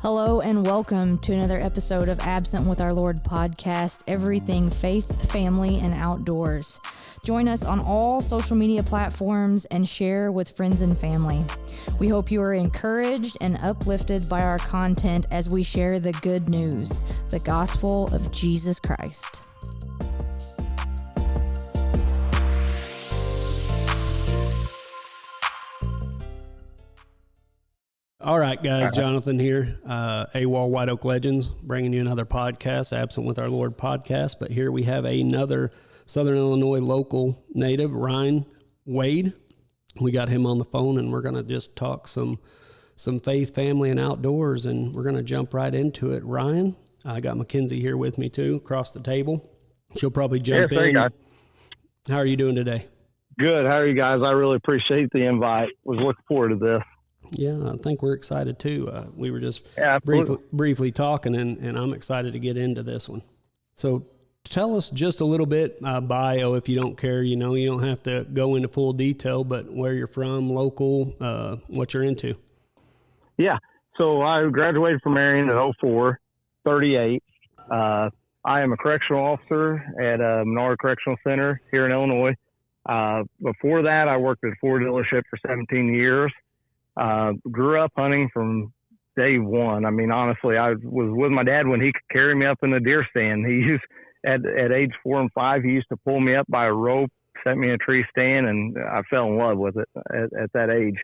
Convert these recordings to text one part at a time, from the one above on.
Hello and welcome to another episode of Absent with Our Lord podcast, everything faith, family, and outdoors. Join us on all social media platforms and share with friends and family. We hope you are encouraged and uplifted by our content as we share the good news, the gospel of Jesus Christ. All right, guys, Jonathan here, AWOL White Oak Legends, bringing you another podcast, Absent with Our Lord podcast. But here we have another Southern Illinois local native, Ryne Wade. We got him on the phone, and we're going to just talk some faith, family, and outdoors, and we're going to jump right into it. Ryan, I got Mackenzie here with me, too, across the table. She'll probably jump in. Guys. How are you doing today? Good. How are you guys? I really appreciate the invite. Was looking forward to this. Yeah, I think we're excited too. We were just briefly talking, and I'm excited to get into this one. So tell us just a little bit bio, if you don't care. You know, you don't have to go into full detail, but where you're from, local, what you're into. Yeah, so I graduated from Marion in 04, 38. I am a correctional officer at Menard Correctional Center here in Illinois. Before that, I worked at a Ford dealership for 17 years. Grew up hunting from day one. I mean, honestly, I was with my dad when he could carry me up in the deer stand. He used, at age 4 and 5, he used to pull me up by a rope, set me in a tree stand, and I fell in love with it at that age.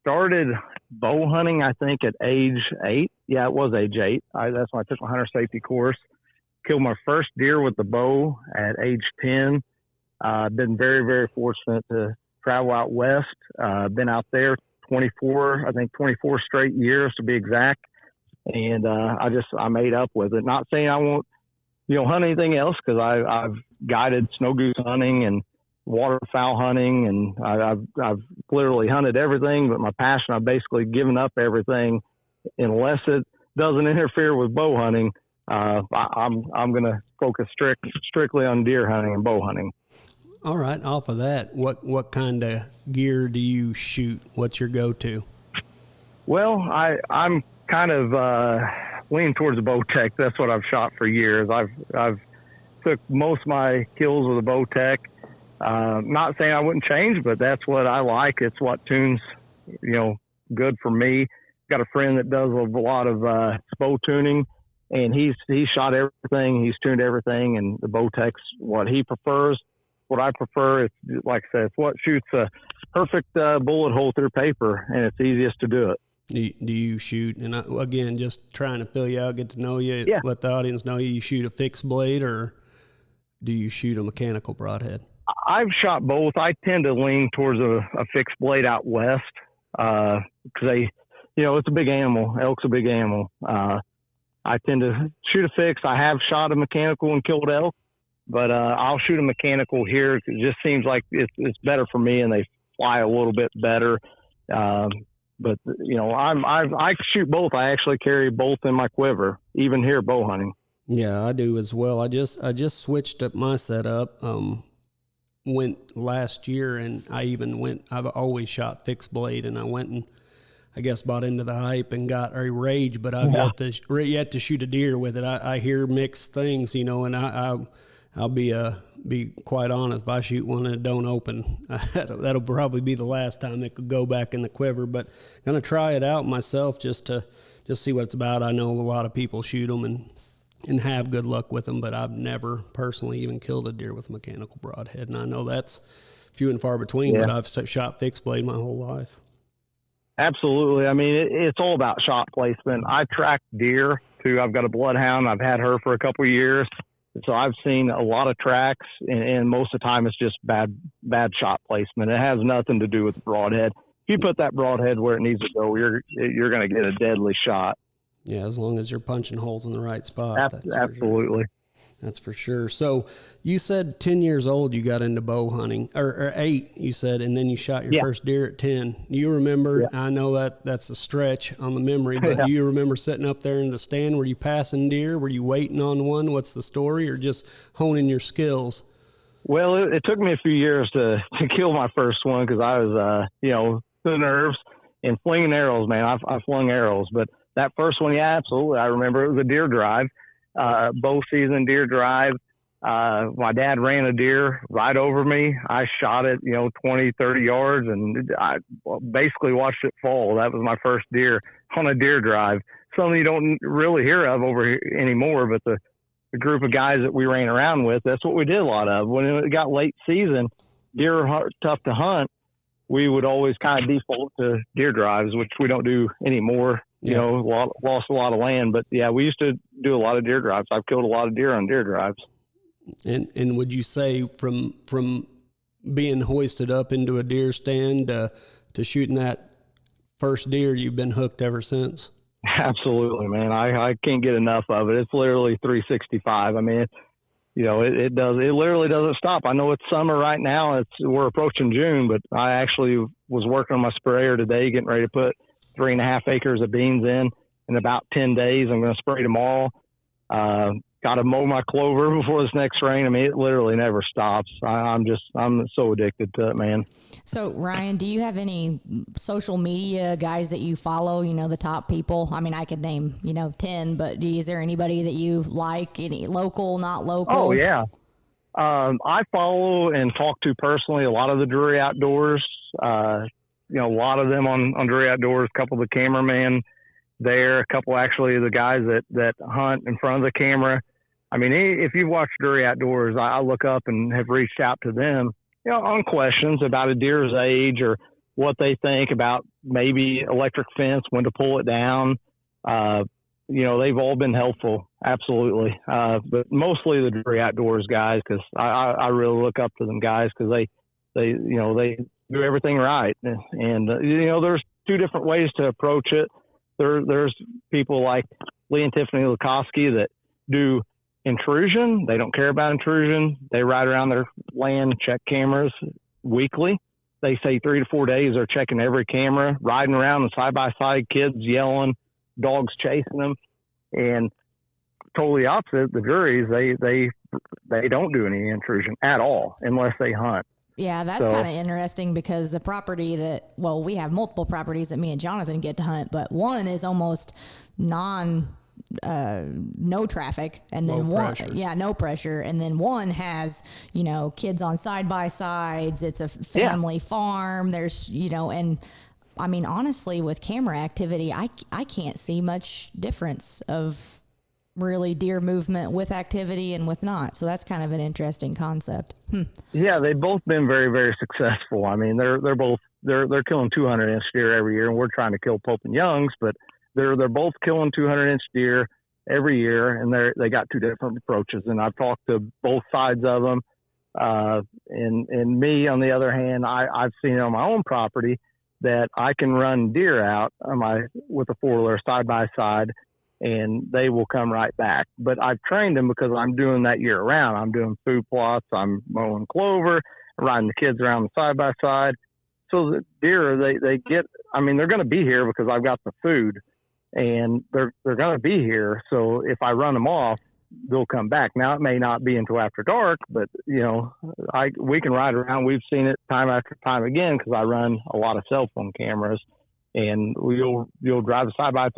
Started bow hunting, I think, at age 8. Yeah, it was age 8. That's when I took my hunter safety course. Killed my first deer with the bow at age 10. Been very, very fortunate to travel out west. Been out there 24 straight years to be exact. And I made up with it. Not saying I won't, hunt anything else, because I've guided snow goose hunting and waterfowl hunting, and I've literally hunted everything. But my passion, I've basically given up everything unless it doesn't interfere with bow hunting. I'm going to focus strictly on deer hunting and bow hunting. All right. Off of that, what kind of gear do you shoot? What's your go-to? Well, I'm kind of leaning towards the Bowtech. That's what I've shot for years. I've took most of my kills with a Bowtech. Not saying I wouldn't change, but that's what I like. It's what tunes, good for me. Got a friend that does a lot of bow tuning, and he's shot everything. He's tuned everything, and the Bowtech's what he prefers. What I prefer, it's like I said, it's what shoots a perfect bullet hole through paper, and it's easiest to do it. Do you shoot, and again, just trying to fill you out, get to know you, let the audience know you shoot a fixed blade, or do you shoot a mechanical broadhead? I've shot both. I tend to lean towards a fixed blade out west because it's a big animal. Elk's a big animal. I tend to shoot a fixed. I have shot a mechanical and killed elk. But I'll shoot a mechanical here. It just seems like it's better for me, and they fly a little bit better. But I shoot both. I actually carry both in my quiver, even here bow hunting. Yeah, I do as well. I just switched up my setup. Went last year, and I've always shot fixed blade, and I went and I guess bought into the hype and got a rage. But I've yet to shoot a deer with it. I hear mixed things, and I'll be quite honest. If I shoot one and it don't open, that'll probably be the last time it could go back in the quiver. But I'm gonna try it out myself just to see what it's about. I know a lot of people shoot them and have good luck with them, but I've never personally even killed a deer with a mechanical broadhead. And I know that's few and far between. But I've shot fixed blade my whole life. Absolutely. I mean, it's all about shot placement. I track deer too. I've got a bloodhound. I've had her for a couple of years. So I've seen a lot of tracks, and most of the time it's just bad shot placement. It has nothing to do with the broadhead. If you put that broadhead where it needs to go, you're going to get a deadly shot. Yeah, as long as you're punching holes in the right spot. Absolutely. That's for sure. So you said 10 years old you got into bow hunting, or 8, you said, and then you shot your first deer at 10. Do you remember, I know that's a stretch on the memory, but do you remember sitting up there in the stand? Were you passing deer? Were you waiting on one? What's the story? Or just honing your skills? Well, it took me a few years to kill my first one because I was, the nerves and flinging arrows, man. I flung arrows, but that first one, yeah, absolutely. I remember it was a deer drive, bow season deer drive. My dad ran a deer right over me. I shot it, 20, 30 yards, and I basically watched it fall. That was my first deer on a deer drive. Something you don't really hear of over here anymore, but the group of guys that we ran around with, that's what we did a lot of. When it got late season, deer are tough to hunt. We would always kind of default to deer drives, which we don't do anymore. Yeah. Lost a lot of land, but yeah, we used to do a lot of deer drives. I've killed a lot of deer on deer drives. And would you say from being hoisted up into a deer stand to shooting that first deer, you've been hooked ever since? Absolutely, man. I can't get enough of it. It's literally 365. I mean, it literally doesn't stop. I know it's summer right now. We're approaching June, but I actually was working on my sprayer today, getting ready to put 3.5 acres of beans in about 10 days. I'm going to spray tomorrow. Got to mow my clover before this next rain. I mean, it literally never stops. I'm so addicted to it, man. So, Ryan, do you have any social media guys that you follow, the top people? I mean, I could name, 10, but is there anybody that you like, any local, not local? Oh, yeah. I follow and talk to personally a lot of the Drury Outdoors, a lot of them on Drury Outdoors, a couple of the cameramen there, a couple actually of the guys that hunt in front of the camera. I mean, if you've watched Drury Outdoors, I look up and have reached out to them, on questions about a deer's age or what they think about maybe electric fence, when to pull it down. They've all been helpful. Absolutely. But mostly the Drury Outdoors guys, because I really look up to them guys because they do everything right. And, there's two different ways to approach it. There's people like Lee and Tiffany Lukoski that do intrusion. They don't care about intrusion. They ride around their land, check cameras weekly. They say 3 to 4 days they're checking every camera, riding around and side by side, kids yelling, dogs chasing them. And totally opposite, the Druries, they don't do any intrusion at all unless they hunt. Yeah, that's kind of interesting because the property we have multiple properties that me and Jonathan get to hunt, but one is almost no traffic, and then no pressure, and then one has kids on side by sides. It's a family farm. There's and I mean, honestly, with camera activity, I can't see much difference of really deer movement with activity and with not. So that's kind of an interesting concept. Yeah, they've both been very, very successful. I mean, they're killing 200-inch deer every year, and we're trying to kill Pope and Youngs, but they're both killing 200-inch deer every year, and they got two different approaches. And I've talked to both sides of them. And me, on the other hand, I've seen it on my own property that I can run deer out with a four-wheeler side by side, and they will come right back. But I've trained them because I'm doing that year round. I'm doing food plots, I'm mowing clover, riding the kids around the side by side. So the deer, they're going to be here because I've got the food, and they're going to be here. So if I run them off, they'll come back. Now it may not be until after dark, but we can ride around. We've seen it time after time again because I run a lot of cell phone cameras. And you'll drive side by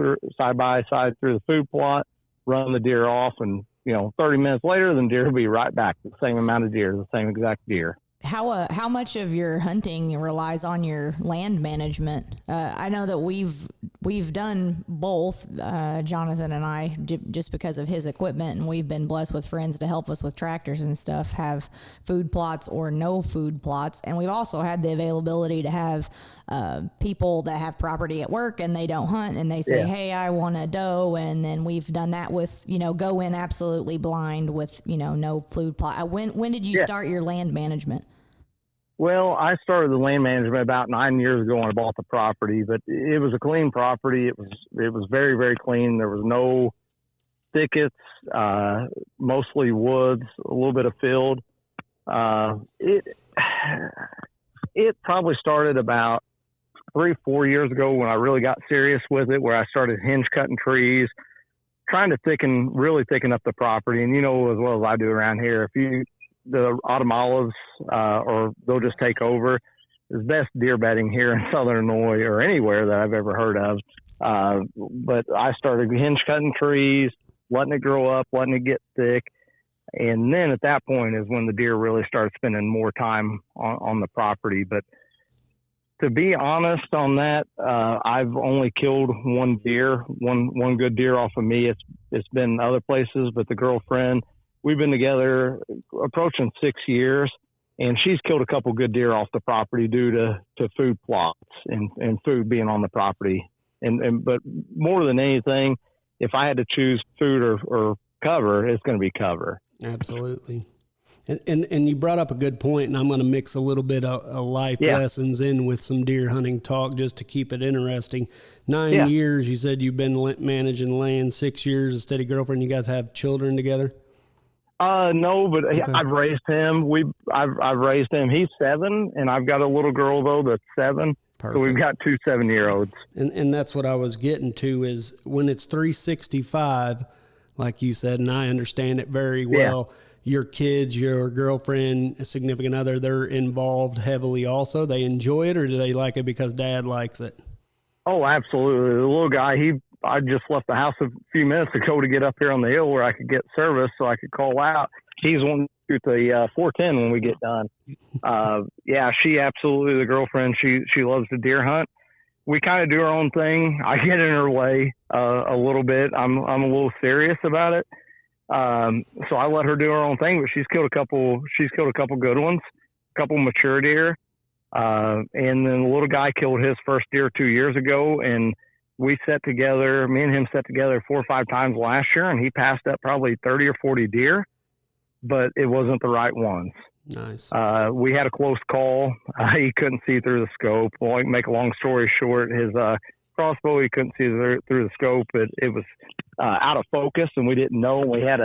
side through the food plot, run the deer off, and 30 minutes later, the deer will be right back. The same amount of deer, the same exact deer. How much of your hunting relies on your land management? I know that we've done both, Jonathan and I, just because of his equipment, and we've been blessed with friends to help us with tractors and stuff, have food plots or no food plots. And we've also had the availability to have people that have property at work and they don't hunt, and they say, hey, I want a doe. And then we've done that with, go in absolutely blind with, no food plot. When did you start your land management? Well, I started the land management about 9 years ago when I bought the property, but it was a clean property. It was very, very clean. There was no thickets, mostly woods, a little bit of field. It probably started about 3-4 years ago when I really got serious with it, where I started hinge cutting trees, trying to really thicken up the property. And as well as I do around here, the autumn olives, or they'll just take over. the best deer bedding here in Southern Illinois or anywhere that I've ever heard of. But I started hinge cutting trees, letting it grow up, letting it get thick. And then at that point is when the deer really started spending more time on the property. But to be honest on that, I've only killed one good deer off of me. It's been other places, but the girlfriend, we've been together approaching 6 years, and she's killed a couple good deer off the property due to food plots and food being on the property. But more than anything, if I had to choose food or cover, it's going to be cover. Absolutely. And you brought up a good point, and I'm going to mix a little bit of life lessons in with some deer hunting talk just to keep it interesting. 9 years, you said you've been managing land, 6 years, a steady girlfriend. You guys have children together? No, but okay. I've raised him. I've raised him. He's 7, and I've got a little girl, though, that's 7. Perfect. So we've got 2 7-year-olds. And that's what I was getting to is when it's 365, like you said, and I understand it very well, your kids, your girlfriend, a significant other, they're involved heavily also. They enjoy it, or do they like it because dad likes it? Oh, absolutely. The little guy, I just left the house a few minutes ago to get up here on the hill where I could get service so I could call out. He's wanting to shoot the 410 when we get done. She absolutely, the girlfriend, she loves to deer hunt. We kind of do our own thing. I get in her way a little bit. I'm a little serious about it. So I let her do her own thing, but she's killed a couple good ones, a couple mature deer. And then the little guy killed his first deer 2 years ago, and me and him set together 4 or 5 times last year, and he passed up probably 30 or 40 deer, but it wasn't the right ones. Nice. We had a close call. He couldn't see through the scope. Well, I can make a long story short, his crossbow, he couldn't see through the scope. It was out of focus, and we didn't know. We had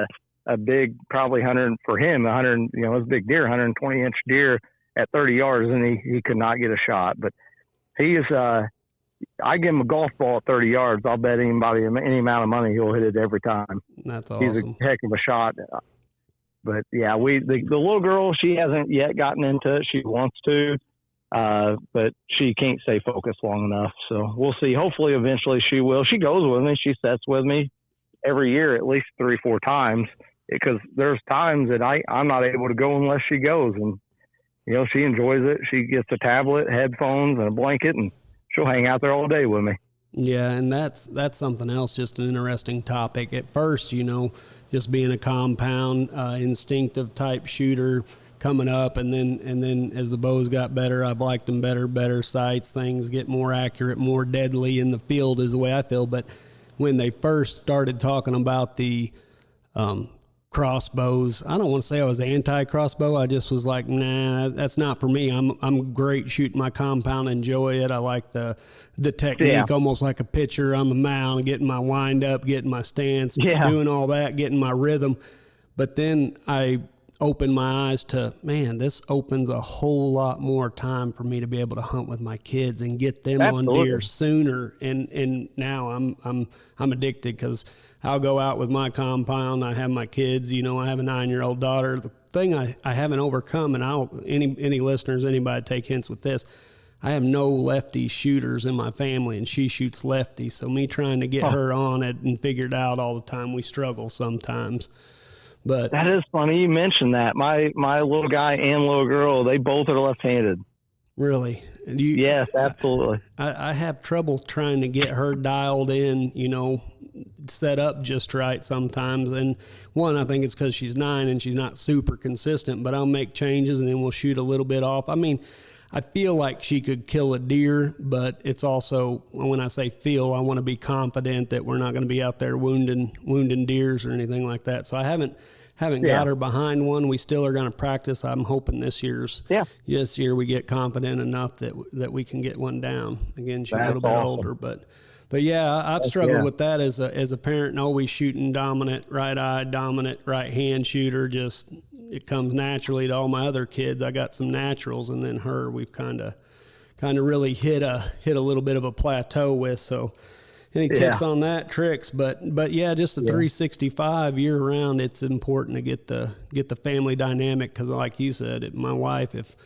a big, probably 100 for him, 100, it was a big deer, 120-inch deer at 30 yards, and he could not get a shot. But he is, I give him a golf ball at 30 yards. I'll bet anybody any amount of money he'll hit it every time. That's awesome. He's a heck of a shot. But yeah, the little girl, she hasn't yet gotten into it. She wants to, but she can't stay focused long enough. So we'll see. Hopefully, eventually she will. She goes with me. She sets with me every year, at least 3 or 4 times, because there's times that I'm not able to go unless she goes. And, she enjoys it. She gets a tablet, headphones, and a blanket, and she'll hang out there all day with me. Yeah, and that's something else, just an interesting topic. At first, just being a compound, instinctive type shooter coming up, and then as the bows got better, I've liked them better sights, things get more accurate, more deadly in the field is the way I feel. But when they first started talking about the crossbows, I don't want to say I was anti-crossbow. I just was like, nah, that's not for me. I'm great shooting my compound, enjoy it. I like the technique, almost like a pitcher on the mound, getting my wind up, getting my stance, doing all that, getting my rhythm. But then I opened my eyes to, man, this opens a whole lot more time for me to be able to hunt with my kids and get them on deer sooner. And now I'm addicted, because I'll go out with my compound. I have my kids, I have a 9-year-old daughter. The thing I haven't overcome, and any listeners, anybody take hints with this, I have no lefty shooters in my family, and she shoots lefty. So me trying to get her on it and figured out all the time, we struggle sometimes. But that is funny you mentioned that. My little guy and little girl, they both are left-handed. Really? Yes, absolutely. I have trouble trying to get her dialed in, set up just right sometimes. And one, I think it's because she's 9 and she's not super consistent, but I'll make changes and then we'll shoot a little bit off. I mean, I feel like she could kill a deer, but it's also, when I say feel, I want to be confident that we're not going to be out there wounding deers or anything like that. So I haven't got her behind one. We still are going to practice. I'm hoping this year we get confident enough that we can get one down. Again, she's a little bit older, but yeah, I've struggled with that as a parent, and always shooting dominant right eye, dominant right hand shooter. Just, it comes naturally to all my other kids. I got some naturals, and then her, we've kind of really hit a little bit of a plateau with. So any tips on that, tricks? But yeah, just the 365 year round, it's important to get the family dynamic, because like you said, my wife, if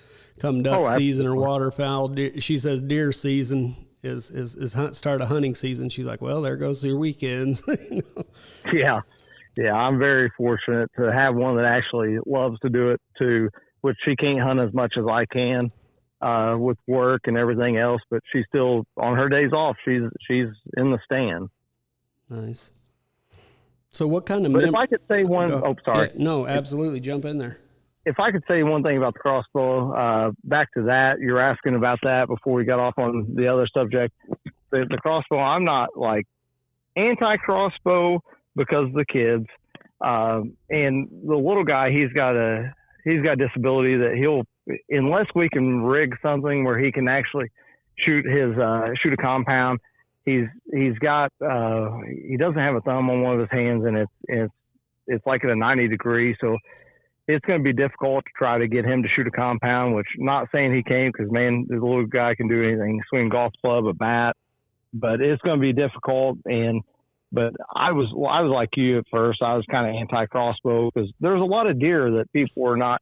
come duck season or waterfowl. She says deer season is start of hunting season. She's like, well, there goes your weekends. You know? Yeah. I'm very fortunate to have one that actually loves to do it too, which she can't hunt as much as I can with work and everything else, but she's still on her days off. She's in the stand. Nice. So what kind of... if I could say one... sorry. Yeah, no, absolutely. Jump in there. If I could say one thing about the crossbow, back to that, you were asking about that before we got off on the other subject. The crossbow, I'm not like anti-crossbow because of the kids. And the little guy, he's got a disability that unless we can rig something where he can actually shoot a compound, he doesn't have a thumb on one of his hands, and it's like at a 90 degree. So it's going to be difficult to try to get him to shoot a compound, which not saying he can't, because man, the little guy can do anything, swing a golf club, a bat, but it's going to be difficult. But I was like you at first. I was kind of anti-crossbow because there's a lot of deer that people are not,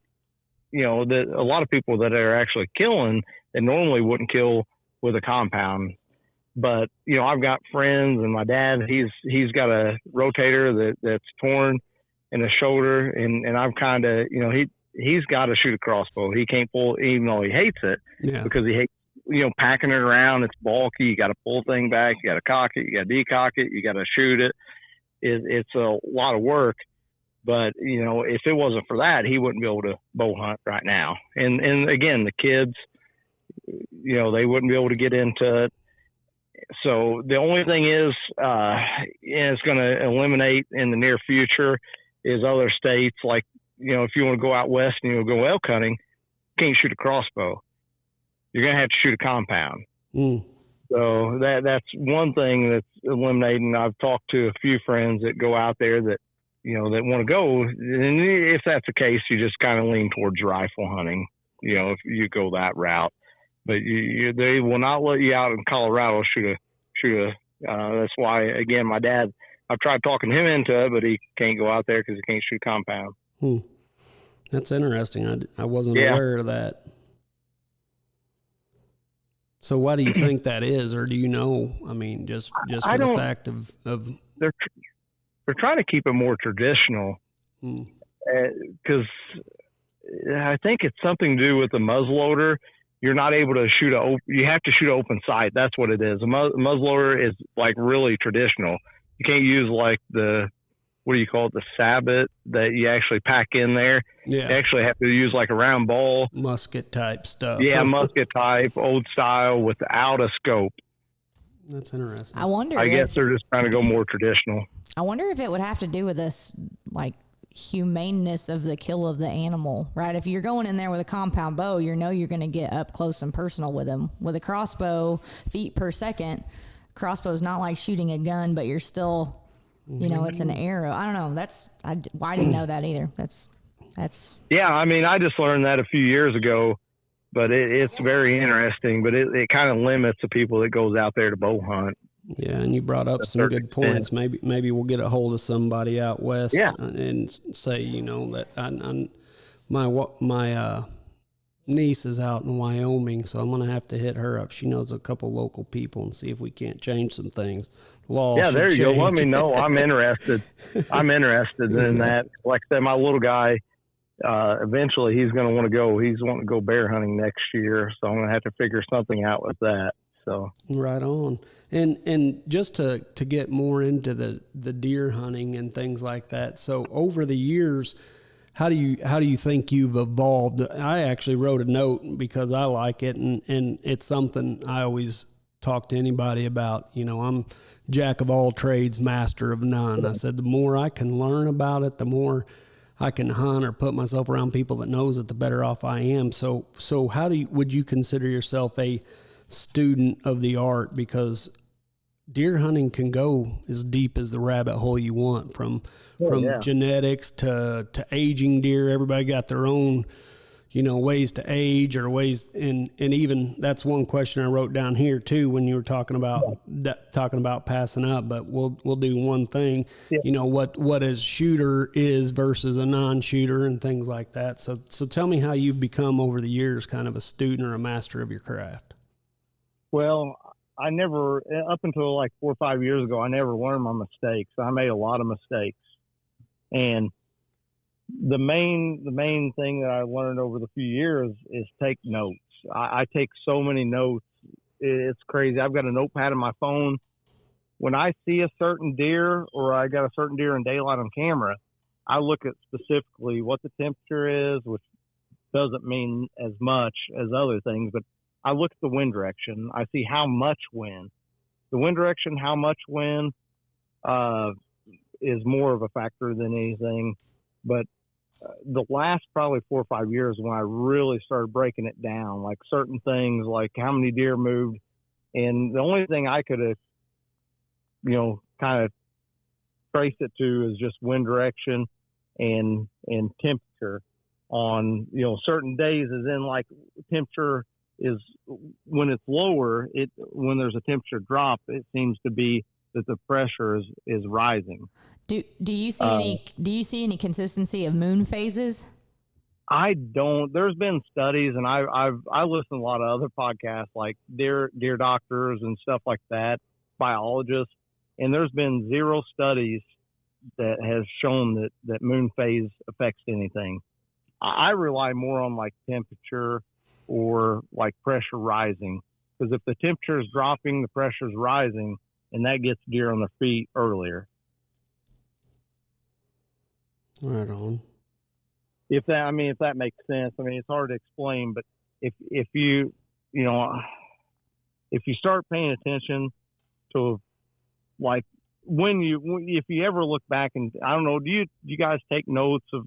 that a lot of people that are actually killing that normally wouldn't kill with a compound. But, I've got friends, and my dad, he's got a rotator that's torn in his shoulder, and I'm kind of, he's got to shoot a crossbow. He can't pull, even though he hates it, because he hates, packing it around. It's bulky. You got to pull the thing back. You got to cock it. You got to decock it. You got to shoot it. It's a lot of work. But, if it wasn't for that, he wouldn't be able to bow hunt right now. And again, the kids, they wouldn't be able to get into it. So the only thing is, it's going to eliminate in the near future is other states. Like, if you want to go out west and you go elk hunting, you can't shoot a crossbow. You're going to have to shoot a compound. So that's one thing that's eliminating. I've talked to a few friends that go out there that, that want to go. And if that's the case, you just kind of lean towards rifle hunting, if you go that route. But they will not let you out in Colorado shoot a. That's why, again, my dad, I've tried talking him into it, but he can't go out there because he can't shoot a compound. That's interesting. I wasn't aware of that. So why do you think that is, or do you know? I mean, just for the fact of they're trying to keep it more traditional, because I think it's something to do with the muzzleloader. You're not able to shoot you have to shoot open sight. That's what it is. A muzzleloader is like really traditional. You can't use like the sabot that you actually pack in there. Yeah. You actually have to use like a round ball. Musket type stuff. Yeah, musket type, old style without a scope. That's interesting. I guess they're just trying to go more traditional. I wonder if it would have to do with this, like, humaneness of the kill of the animal, right? If you're going in there with a compound bow, you're going to get up close and personal with them. With a crossbow, feet per second, crossbow's not like shooting a gun, but you're still, it's an arrow. I don't know. I didn't know that either. That's. Yeah, I mean, I just learned that a few years ago, but it's very interesting. But it kind of limits the people that goes out there to bow hunt. Yeah, and you brought up some good points. Maybe we'll get a hold of somebody out west and say, that my niece is out in Wyoming, so I'm going to have to hit her up. She knows a couple local people and see if we can't change some things. There you go. Let me know. I'm interested. In that. Like I said, my little guy, eventually he's going to want to go. He's wanting to go bear hunting next year, so I'm going to have to figure something out with that. So right on. And just to get more into the deer hunting and things like that. So over the years, how do you think you've evolved? I actually wrote a note because I like it, and it's something I always talk to anybody about. I'm jack of all trades, master of none. I said the more I can learn about it, the more I can hunt or put myself around people that knows it, the better off I am. So how would you consider yourself a student of the art? Because deer hunting can go as deep as the rabbit hole you want, from genetics to aging deer. Everybody got their own ways to age or ways, and even that's one question I wrote down here too when you were talking about passing up. But we'll do one thing, what a shooter is versus a non-shooter and things like that. So tell me how you've become over the years kind of a student or a master of your craft. Well, I never, up until like 4 or 5 years ago, I never learned my mistakes. I made a lot of mistakes, and the main thing that I learned over the few years is take notes. I take so many notes. It's crazy. I've got a notepad on my phone. When I see a certain deer or I got a certain deer in daylight on camera, I look at specifically what the temperature is, which doesn't mean as much as other things, but I look at the wind direction. I see how much wind. The wind direction, how much wind is more of a factor than anything. But the last probably 4 or 5 years when I really started breaking it down, like certain things, like how many deer moved. And the only thing I could have, kind of trace it to is just wind direction and temperature on, certain days, as in like temperature is when it's lower, when there's a temperature drop, it seems to be that the pressure is rising. Do you see any consistency of moon phases? I don't. There's been studies, and I listen to a lot of other podcasts like deer doctors and stuff like that, biologists, and there's been 0 studies that has shown that moon phase affects anything. I rely more on like temperature or like pressure rising, because if the temperature is dropping, the pressure is rising, and that gets deer on their feet earlier. Right on. If that makes sense. I mean, it's hard to explain, but if you start paying attention to, like, if you ever look back, and I don't know, do you guys take notes of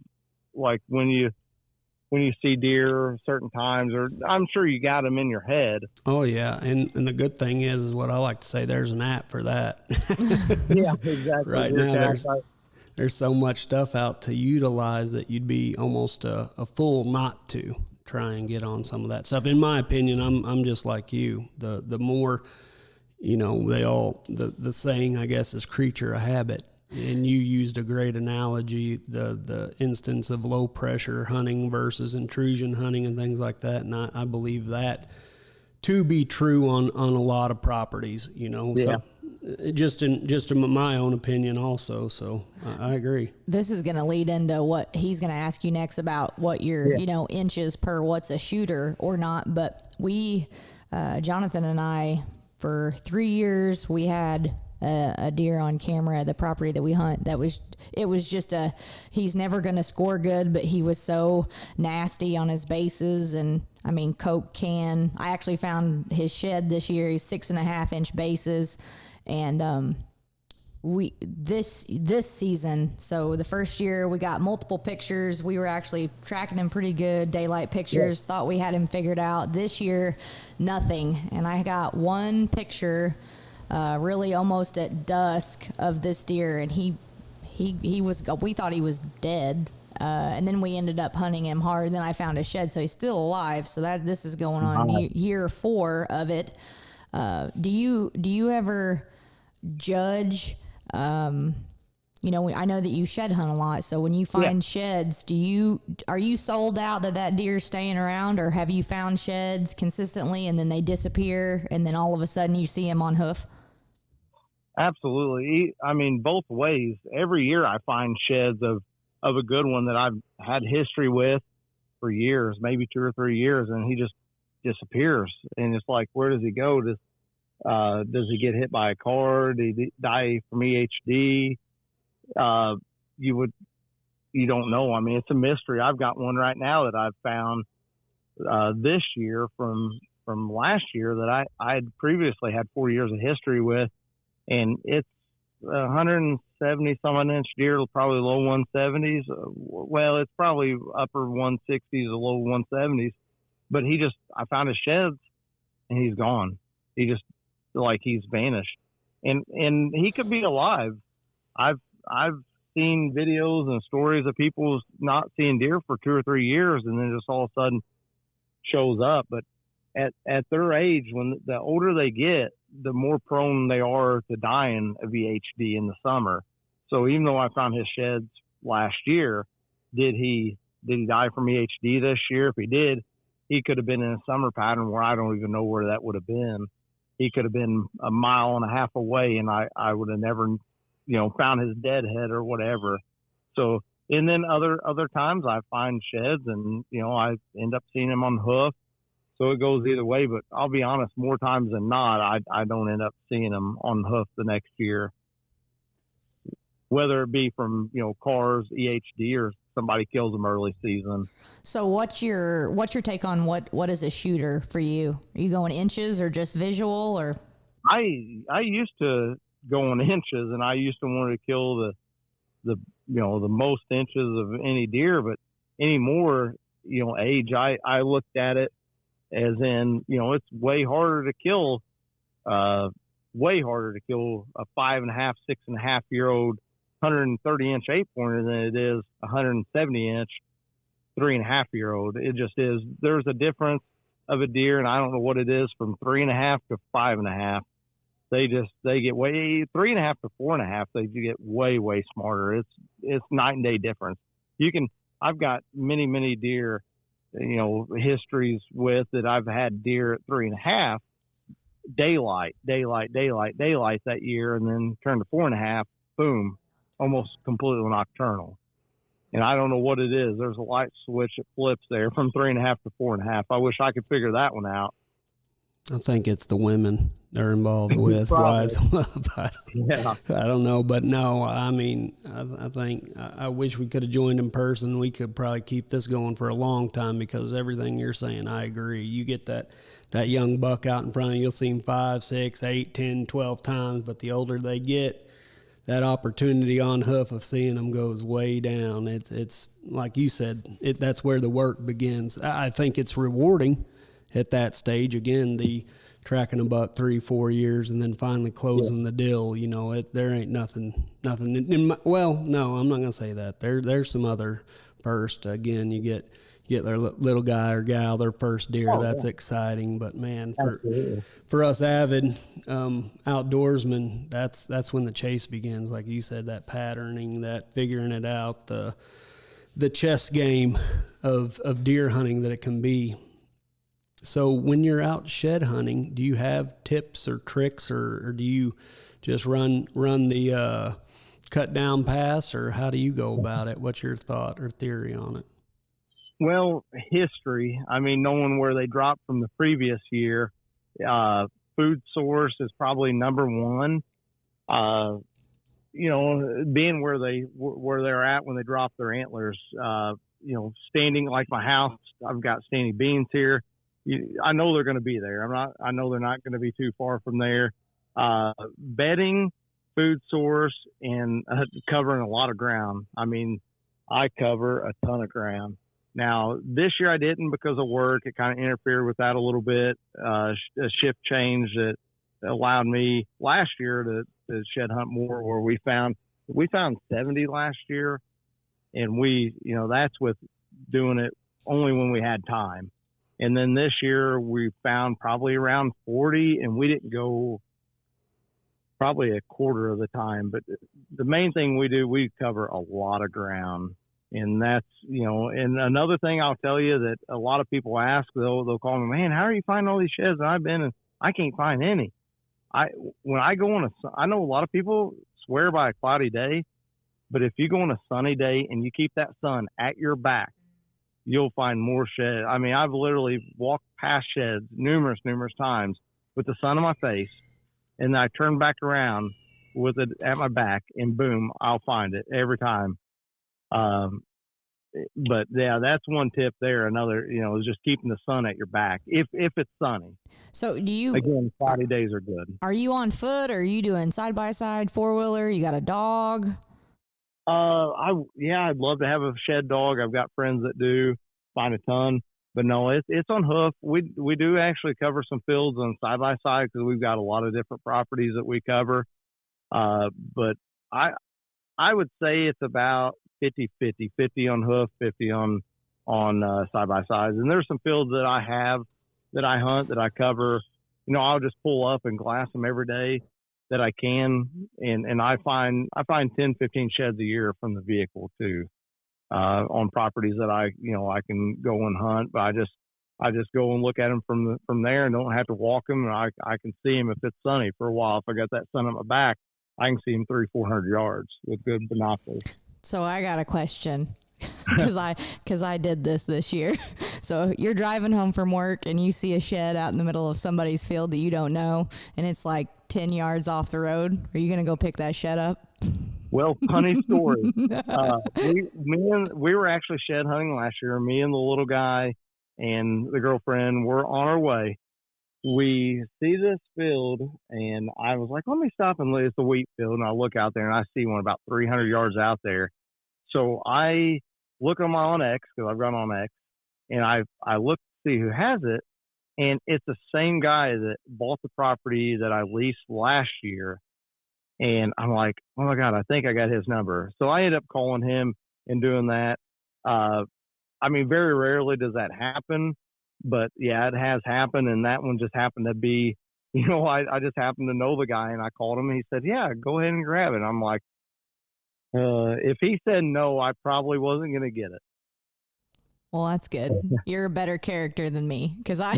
like when you see deer certain times, or I'm sure you got them in your head? Oh yeah. And the good thing is what I like to say, there's an app for that. Yeah, exactly. Right now there's so much stuff out to utilize that you'd be almost a fool not to try and get on some of that stuff. In my opinion, I'm just like you. The more, the saying, I guess, is creature a habit. And you used a great analogy, the instance of low pressure hunting versus intrusion hunting and things like that. And I believe that to be true on a lot of properties, Yeah. So just in my own opinion also. So I agree. This is going to lead into what he's going to ask you next about what your, inches per what's a shooter or not. But we, Jonathan and I, for 3 years, we had a deer on camera at the property that we hunt. It was just he's never going to score good, but he was so nasty on his bases. And I mean, Coke can, I actually found his shed this year. He's 6.5 inch bases. And, this season, so the first year we got multiple pictures. We were actually tracking him pretty good, daylight pictures, thought we had him figured out. This year, nothing. And I got one picture, really almost at dusk, of this deer, and he was, we thought he was dead. And then we ended up hunting him hard. Then I found a shed, so he's still alive. So this is going on year 4 of it. Do you ever judge, I know that you shed hunt a lot, so when you find sheds, are you sold out that deer's staying around, or have you found sheds consistently and then they disappear and then all of a sudden you see them on hoof? Absolutely. I mean, both ways. Every year I find sheds of a good one that I've had history with for years, maybe 2 or 3 years, and he just disappears. And it's like, where does he go? Does he get hit by a car? Did he die from EHD? You don't know. I mean, it's a mystery. I've got one right now that I've found this year from last year that I had previously had 4 years of history with, and it's 170 some inch deer, probably low 170s. Well, it's probably upper 160s or low 170s. But I found his sheds, and he's gone. He just, like, he's vanished, and he could be alive. I've seen videos and stories of people not seeing deer for 2 or 3 years, and then just all of a sudden shows up. But at their age, when the older they get, the more prone they are to dying of VHD in the summer. So even though I found his sheds last year, did he die from VHD this year? If he did, he could have been in a summer pattern where I don't even know where that would have been. He could have been a mile and a half away, and I would have never, found his dead head or whatever. So, and then other times I find sheds and, I end up seeing him on hoof. So it goes either way, but I'll be honest, more times than not, I don't end up seeing them on hoof the next year, whether it be from, cars, EHD, or somebody kills them early season. So what's your take on what is a shooter for you? Are you going inches or just visual? Or I used to go on inches, and I used to want to kill the most inches of any deer, but anymore, age, I looked at it as in, it's way harder to kill a 5.5, 6.5-year-old 130-inch 8-pointer than it is a 170-inch 3.5-year-old. It just is. There's a difference of a deer, and I don't know what it is, from 3.5 to 5.5. They get way 3.5 to 4.5. They get way smarter. It's night and day difference. I've got many deer, histories with that. I've had deer at 3.5, daylight that year, and then turned to 4.5, boom, almost completely nocturnal. And I don't know what it is. There's a light switch that flips there from 3.5 to 4.5. I wish I could figure that one out. I think it's the women they're involved with. Wise. Yeah. I don't know, but no, I mean, I think I wish we could have joined in person. We could probably keep this going for a long time, because everything you're saying, I agree. You get that young buck out in front of you, you'll see him 5, 6, 8, 10, 12 times, but the older they get, that opportunity on hoof of seeing them goes way down. It's like you said, that's where the work begins. I think it's rewarding at that stage. Again, the tracking a buck 3-4 years and then finally closing the deal. There ain't nothing. Well, no, I'm not gonna say that. There's some other first. Again, you get their little guy or gal, their first deer. That's exciting. But man, for us avid outdoorsmen, that's when the chase begins. Like you said, that patterning, that figuring it out, the chess game of deer hunting that it can be. So when you're out shed hunting, do you have tips or tricks, or do you just run the cut down pass, or how do you go about it? What's your thought or theory on it? Well, history. I mean, knowing where they dropped from the previous year, food source is probably number one. Being where they're at when they drop their antlers. Standing, like my house, I've got standing beans here. I know they're going to be there. I know they're not going to be too far from there. Bedding, food source, and covering a lot of ground. I mean, I cover a ton of ground. Now, this year I didn't because of work. It kind of interfered with that a little bit. A shift change that allowed me last year to shed hunt more, where we found 70 last year. And that's with doing it only when we had time. And then this year we found probably around 40, and we didn't go probably a quarter of the time. But the main thing we cover a lot of ground. And that's, and another thing I'll tell you that a lot of people ask, they'll call me, man, how are you finding all these sheds? And I've been, and I can't find any. When I go on I know a lot of people swear by a cloudy day, but if you go on a sunny day and you keep that sun at your back, you'll find more sheds. I mean, I've literally walked past sheds numerous times with the sun on my face, and then I turn back around with it at my back, and boom, I'll find it every time. But yeah, that's one tip there. Another, is just keeping the sun at your back if it's sunny. So again, cloudy days are good. Are you on foot, or are you doing side by side, 4-wheeler? You got a dog? I'd love to have a shed dog. I've got friends that do, find a ton, but no, it's on hoof. We do actually cover some fields on side by side because we've got a lot of different properties that we cover. But I would say it's about 50-50, 50 on hoof, 50 on side by sides. And there's some fields that I have that I hunt, that I cover. You know, I'll just pull up and glass them every day that I can, and I find 10, 15 sheds a year from the vehicle too, on properties that I can go and hunt. But I just go and look at them from there, and don't have to walk them. And I can see them if it's sunny for a while. If I got that sun on my back, I can see them 300-400 yards with good binoculars. So I got a question. Because I did this year. So you're driving home from work and you see a shed out in the middle of somebody's field that you don't know, and it's like 10 yards off the road. Are you gonna go pick that shed up? Well, funny story. We were actually shed hunting last year. Me and the little guy and the girlfriend were on our way. We see this field, and I was like, let me stop and look. It's a wheat field, and I look out there and I see one about 300 yards out there. So I look on my own X, because I've got on X, and I look to see who has it, and it's the same guy that bought the property that I leased last year. And I'm like, oh my God, I think I got his number. So I ended up calling him and doing that. I mean, very rarely does that happen, but yeah, it has happened. And that one just happened to be, I just happened to know the guy, and I called him and he said, yeah, go ahead and grab it. I'm like, if he said no, I probably wasn't going to get it. Well, that's good. You're a better character than me, because I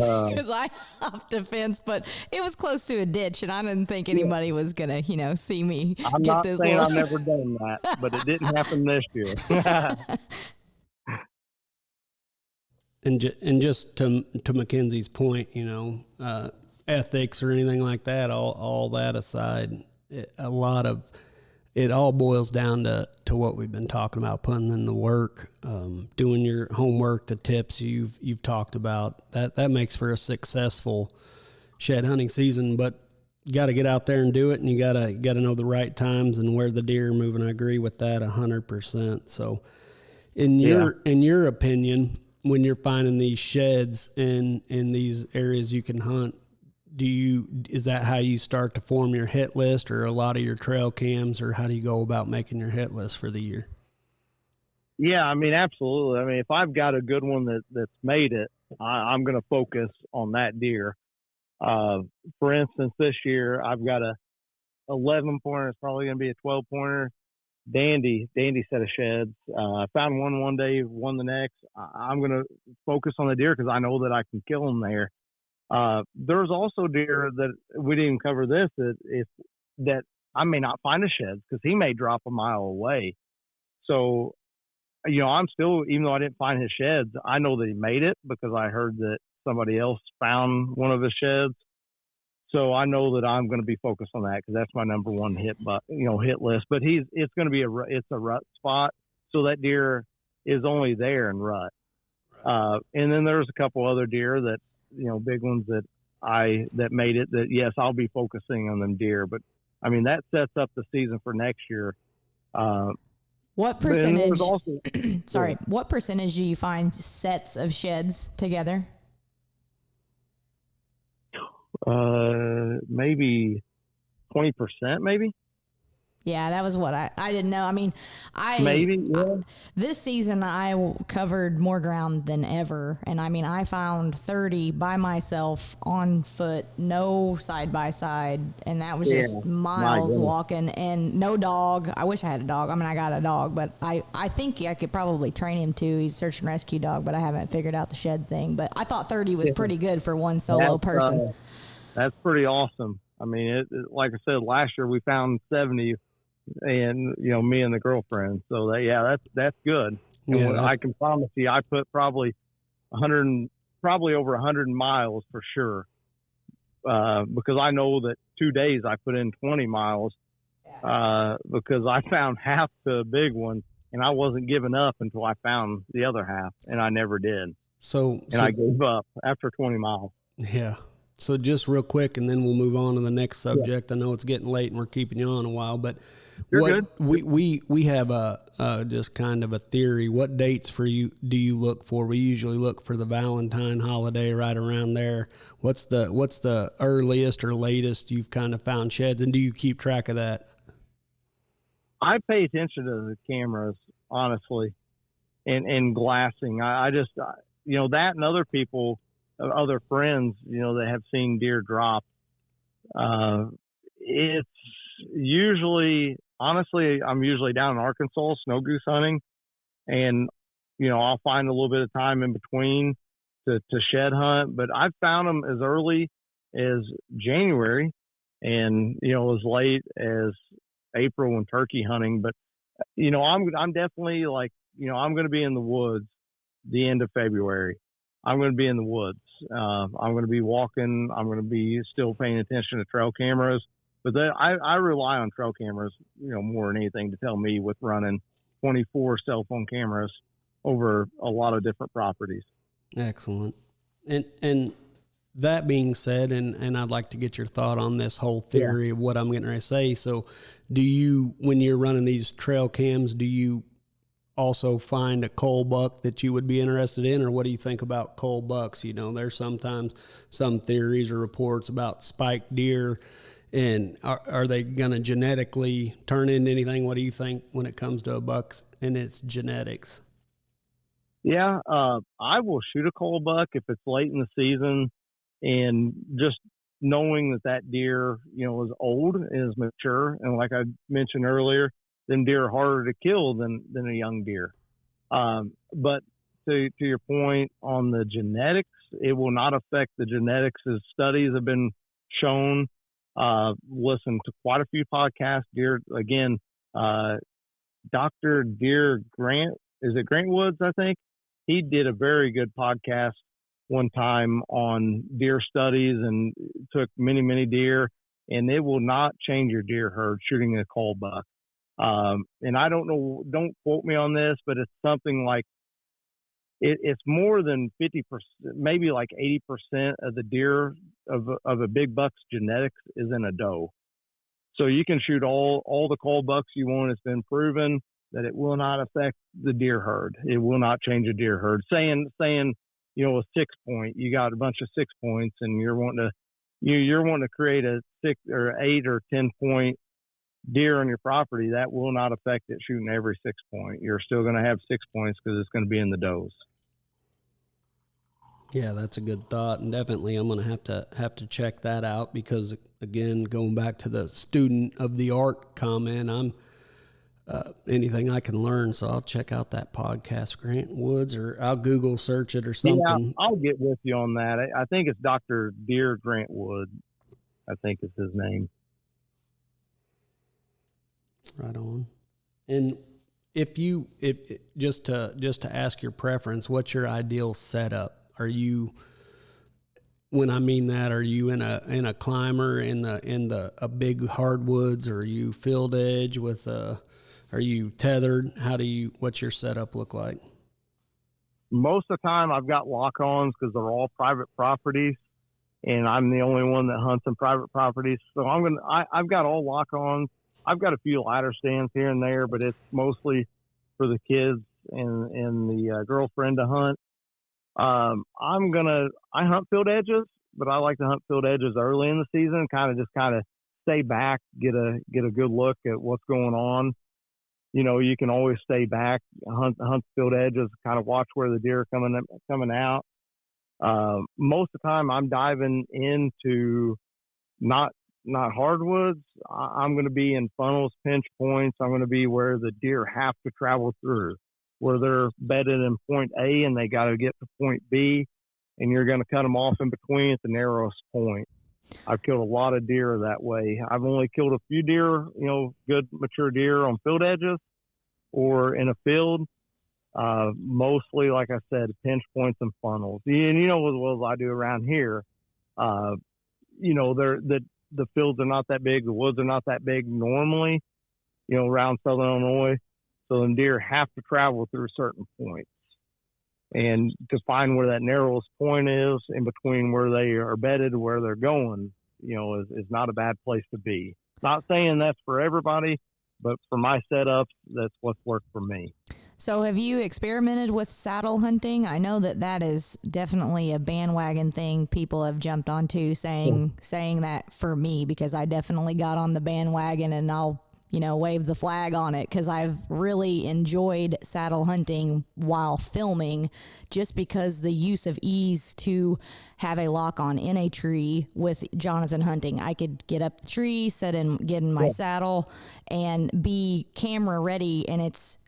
hopped a fence, but it was close to a ditch, and I didn't think anybody was going to, see me I'm get not this saying little... I've never done that, but it didn't happen this year. And just to Mackenzie's point, ethics or anything like that, all that aside, it all boils down to what we've been talking about, putting in the work, doing your homework, the tips you've talked about. That makes for a successful shed hunting season. But you got to get out there and do it, and you got to know the right times and where the deer are moving. I agree with that 100%. So, in your opinion, when you're finding these sheds in these areas you can hunt, is that how you start to form your hit list, or a lot of your trail cams, or how do you go about making your hit list for the year? Yeah, I mean, absolutely. I mean, if I've got a good one that's made it, I'm going to focus on that deer. For instance, this year I've got a 11 pointer. It's probably going to be a 12 pointer. Dandy set of sheds. I found one day, one the next. I'm going to focus on the deer because I know that I can kill them there. There's also deer that we didn't cover this, that I may not find a shed because he may drop a mile away. So, I'm still, even though I didn't find his sheds, I know that he made it because I heard that somebody else found one of his sheds. So I know that I'm going to be focused on that because that's my number one hit list. But it's going to be it's a rut spot. So that deer is only there in rut. And then there's a couple other deer that, big ones that made it, that yes, I'll be focusing on them deer. But I mean, that sets up the season for next year. What percentage, what percentage do you find sets of sheds together? Maybe 20%, maybe. Yeah, that was what I didn't know. I mean, this season I covered more ground than ever. And I mean, I found 30 by myself on foot, no side by side. And that was just miles walking, and no dog. I wish I had a dog. I mean, I got a dog, but I think I could probably train him too. He's a search and rescue dog, but I haven't figured out the shed thing. But I thought 30 was pretty good for one solo person. That's pretty awesome. I mean, like I said, last year we found 70, and me and the girlfriend. So that's good. Yeah, I can promise you, I put probably over 100 miles for sure, because I know that 2 days I put in 20 miles, because I found half the big one, and I wasn't giving up until I found the other half, and I never did. So I gave up after 20 miles. Yeah. So just real quick, and then we'll move on to the next subject. Yeah. I know it's getting late and we're keeping you on a while, but good. We have just kind of a theory. What dates do you look for? We usually look for the Valentine holiday right around there. What's the earliest or latest you've kind of found sheds, and do you keep track of that? I pay attention to the cameras, honestly, and glassing. I just, that and other people, other friends, that have seen deer drop. It's usually, honestly, I'm usually down in Arkansas snow goose hunting, and I'll find a little bit of time in between to shed hunt. But I've found them as early as January, and as late as April when turkey hunting. But I'm definitely like, I'm going to be in the woods the end of February. I'm going to be in the woods. I'm going to be walking. I'm going to be still paying attention to trail cameras. But I rely on trail cameras, more than anything to tell me with running 24 cell phone cameras over a lot of different properties. Excellent. And that being said, and I'd like to get your thought on this whole theory of what I'm getting ready to say. So when you're running these trail cams, do you also find a cull buck that you would be interested in, or what do you think about cull bucks? There's sometimes some theories or reports about spiked deer, and are they going to genetically turn into anything? What do you think when it comes to a buck and its genetics? Yeah, I will shoot a cull buck if it's late in the season, and just knowing that deer, is old, is mature, and like I mentioned earlier, them deer are harder to kill than a young deer. But to your point on the genetics, it will not affect the genetics, as studies have been shown. Listen to quite a few podcasts. Dr. Deer Grant, is it Grant Woods, I think? He did a very good podcast one time on deer studies and took many, many deer, and it will not change your deer herd shooting a cull buck. And I don't know, don't quote me on this, but it's something like it's more than 50%, maybe like 80% of the deer of a big buck's genetics is in a doe. So you can shoot all the cull bucks you want. It's been proven that it will not affect the deer herd. It will not change a deer herd. Saying a 6 point, you got a bunch of 6 points, and you're wanting to create a 6 or 8 or 10 point deer on your property. That will not affect it shooting every 6 point. You're still going to have 6 points because it's going to be in the does. Yeah, that's a good thought, and definitely I'm going to have to check that out, because again, going back to the student of the art comment, I'm anything I can learn, so I'll check out that podcast, Grant Woods, or I'll Google search it or something. Yeah, I'll get with you on that. I think it's Dr. Deer Grant Wood, I think is his name. Right on. And if just to ask your preference, what's your ideal setup? Are you, when I mean that, are you in a climber in a big hardwoods, or are you field edge with are you tethered? What's your setup look like? Most of the time I've got lock-ons because they're all private properties, and I'm the only one that hunts in private properties. So I've got all lock-ons. I've got a few ladder stands here and there, but it's mostly for the kids and the girlfriend to hunt. I hunt field edges, but I like to hunt field edges early in the season, kind of stay back, get a good look at what's going on. You can always stay back, hunt field edges, kind of watch where the deer are coming out. Most of the time I'm diving into not hardwoods. I'm going to be in funnels, pinch points. I'm going to be where the deer have to travel through, where they're bedded in point A and they got to get to point B, and you're going to cut them off in between at the narrowest point. I've killed a lot of deer that way. I've only killed a few deer, good mature deer on field edges or in a field. Mostly, like I said, pinch points and funnels. And as well as I do around here, the fields are not that big. The woods are not that big normally, around Southern Illinois. So the deer have to travel through certain points. And to find where that narrowest point is in between where they are bedded and where they're going, is not a bad place to be. Not saying that's for everybody, but for my setups, that's what's worked for me. So have you experimented with saddle hunting? I know that is definitely a bandwagon thing people have jumped onto, saying that for me, because I definitely got on the bandwagon, and I'll wave the flag on it, because I've really enjoyed saddle hunting while filming, just because the use of ease to have a lock on in a tree with Jonathan hunting. I could get up the tree, get in my saddle, and be camera ready. And it's